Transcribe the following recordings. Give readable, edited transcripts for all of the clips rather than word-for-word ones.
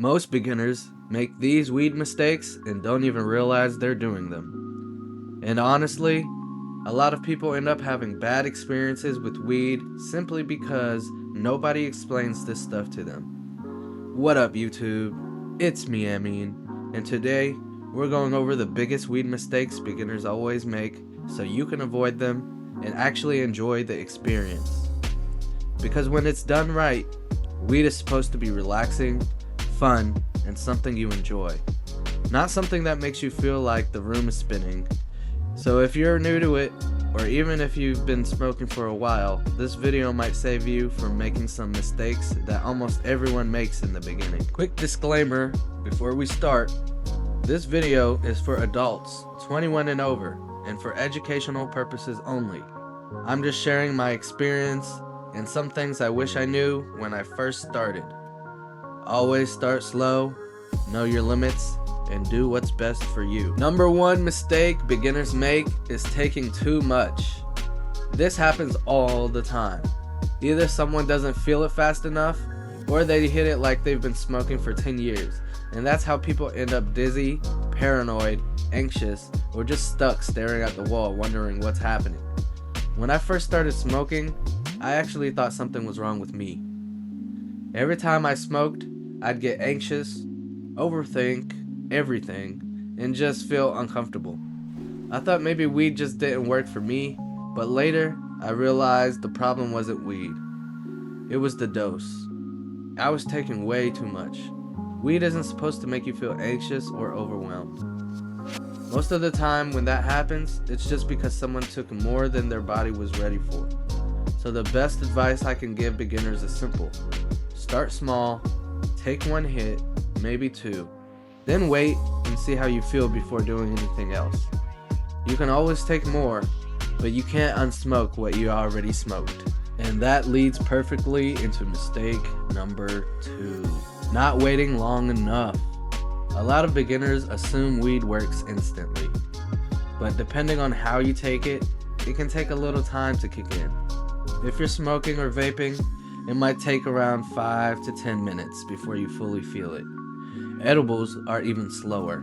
Most beginners make these weed mistakes and don't even realize they're doing them. And honestly, a lot of people end up having bad experiences with weed simply because nobody explains this stuff to them. What up, YouTube? It's me, Amin, and today we're going over the biggest weed mistakes beginners always make so you can avoid them and actually enjoy the experience. Because when it's done right, weed is supposed to be relaxing, fun, and something you enjoy. Not something that makes you feel like the room is spinning. So if you're new to it, or even if you've been smoking for a while, this video might save you from making some mistakes that almost everyone makes in the beginning. Quick disclaimer before we start, this video is for adults 21 and over, and for educational purposes only. I'm just sharing my experience and some things I wish I knew when I first started. Always start slow, know your limits, and do what's best for you. Number one mistake beginners make is taking too much. This happens all the time. Either someone doesn't feel it fast enough, or they hit it like they've been smoking for 10 years. And that's how people end up dizzy, paranoid, anxious, or just stuck staring at the wall wondering what's happening. When I first started smoking, I actually thought something was wrong with me. Every time I smoked, I'd get anxious, overthink everything, and just feel uncomfortable. I thought maybe weed just didn't work for me, but later I realized the problem wasn't weed. It was the dose. I was taking way too much. Weed isn't supposed to make you feel anxious or overwhelmed. Most of the time when that happens, it's just because someone took more than their body was ready for. So the best advice I can give beginners is simple. Start small, take one hit, maybe two, then wait and see how you feel before doing anything else. You can always take more, but you can't unsmoke what you already smoked. And that leads perfectly into mistake number 2, not waiting long enough. A lot of beginners assume weed works instantly, but depending on how you take it, it can take a little time to kick in. If you're smoking or vaping, it might take around 5 to 10 minutes before you fully feel it. Edibles are even slower.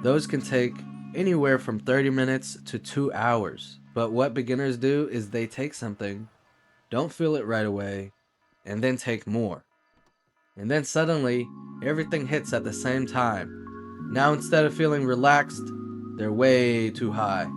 Those can take anywhere from 30 minutes to 2 hours. But what beginners do is they take something, don't feel it right away, and then take more. And then suddenly, everything hits at the same time. Now instead of feeling relaxed, they're way too high.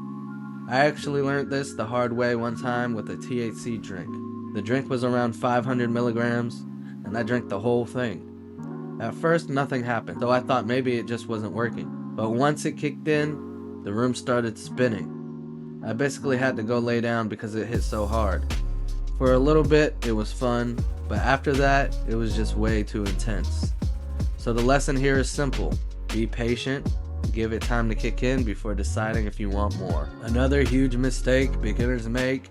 I actually learned this the hard way one time with a THC drink. The drink was around 500 milligrams, and I drank the whole thing. At first, nothing happened, so I thought maybe it just wasn't working. But once it kicked in, the room started spinning. I basically had to go lay down because it hit so hard. For a little bit, it was fun, but after that, it was just way too intense. So the lesson here is simple. Be patient. Give it time to kick in before deciding if you want more. Another huge mistake beginners make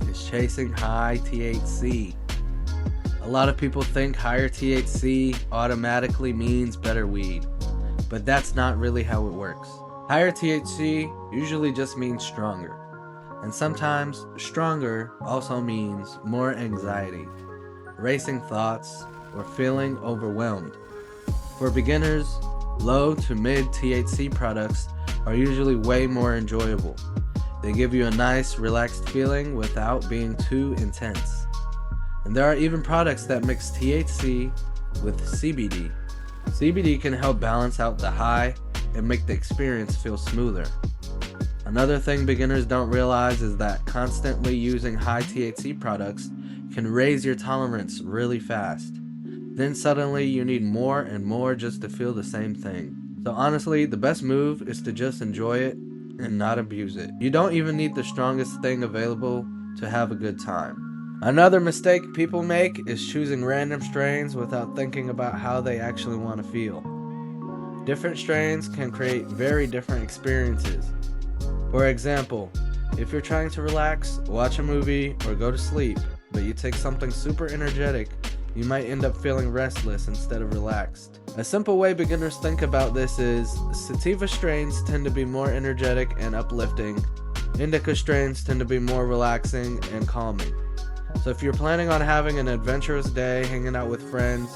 is chasing high THC. A lot of people think higher THC automatically means better weed, but that's not really how it works. Higher THC usually just means stronger, and sometimes stronger also means more anxiety, racing thoughts, or feeling overwhelmed. For beginners, low to mid THC products are usually way more enjoyable. They give you a nice, relaxed feeling without being too intense. And there are even products that mix THC with CBD. CBD can help balance out the high and make the experience feel smoother. Another thing beginners don't realize is that constantly using high THC products can raise your tolerance really fast. Then suddenly you need more and more just to feel the same thing. So honestly, the best move is to just enjoy it and not abuse it. You don't even need the strongest thing available to have a good time. Another mistake people make is choosing random strains without thinking about how they actually want to feel. Different strains can create very different experiences. For example, if you're trying to relax, watch a movie, or go to sleep, but you take something super energetic, you might end up feeling restless instead of relaxed. A simple way beginners think about this is sativa strains tend to be more energetic and uplifting. Indica strains tend to be more relaxing and calming. So if you're planning on having an adventurous day, hanging out with friends,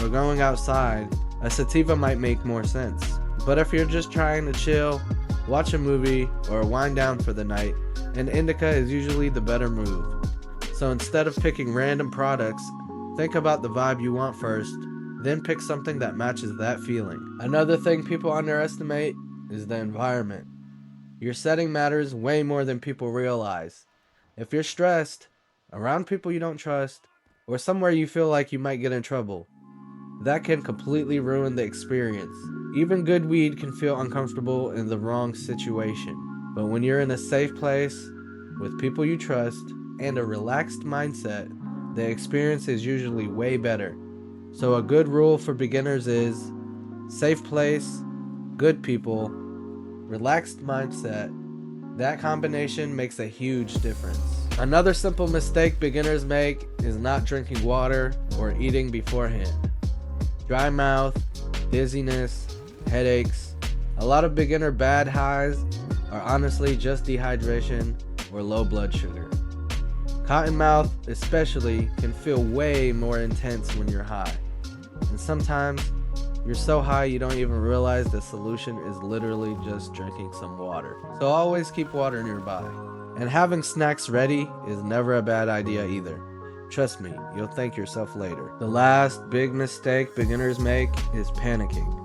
or going outside, a sativa might make more sense. But if you're just trying to chill, watch a movie, or wind down for the night, an indica is usually the better move. So instead of picking random products, think about the vibe you want first, then pick something that matches that feeling. Another thing people underestimate is the environment. Your setting matters way more than people realize. If you're stressed, around people you don't trust, or somewhere you feel like you might get in trouble, that can completely ruin the experience. Even good weed can feel uncomfortable in the wrong situation. But when you're in a safe place, with people you trust, and a relaxed mindset, the experience is usually way better. So a good rule for beginners is safe place, good people, relaxed mindset. That combination makes a huge difference. Another simple mistake beginners make is not drinking water or eating beforehand. Dry mouth, dizziness, headaches. A lot of beginner bad highs are honestly just dehydration or low blood sugar. Cottonmouth especially can feel way more intense when you're high. And sometimes you're so high you don't even realize the solution is literally just drinking some water. So always keep water nearby. And having snacks ready is never a bad idea either. Trust me, you'll thank yourself later. The last big mistake beginners make is panicking.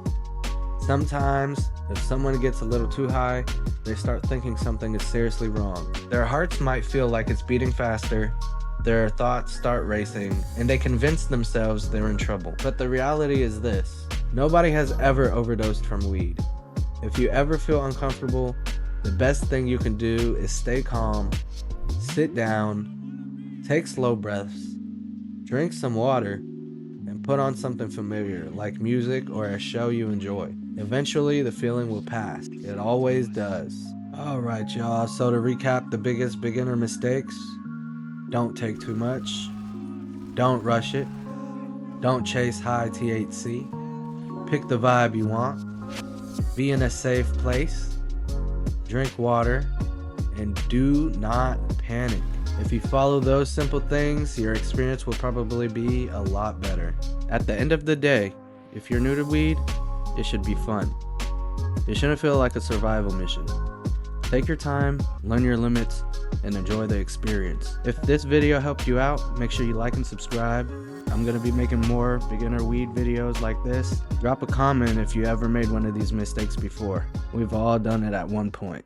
Sometimes, if someone gets a little too high, they start thinking something is seriously wrong. Their hearts might feel like it's beating faster, their thoughts start racing, and they convince themselves they're in trouble. But the reality is this: nobody has ever overdosed from weed. If you ever feel uncomfortable, the best thing you can do is stay calm, sit down, take slow breaths, drink some water, and put on something familiar like music or a show you enjoy. Eventually, the feeling will pass. It always does. Alright, y'all, so to recap the biggest beginner mistakes: don't take too much, don't rush it, don't chase high THC, pick the vibe you want, be in a safe place, drink water, and do not panic. If you follow those simple things, your experience will probably be a lot better. At the end of the day, if you're new to weed, it should be fun. It shouldn't feel like a survival mission. Take your time, learn your limits, and enjoy the experience. If this video helped you out, make sure you like and subscribe. I'm going to be making more beginner weed videos like this. Drop a comment if you ever made one of these mistakes before. We've all done it at one point.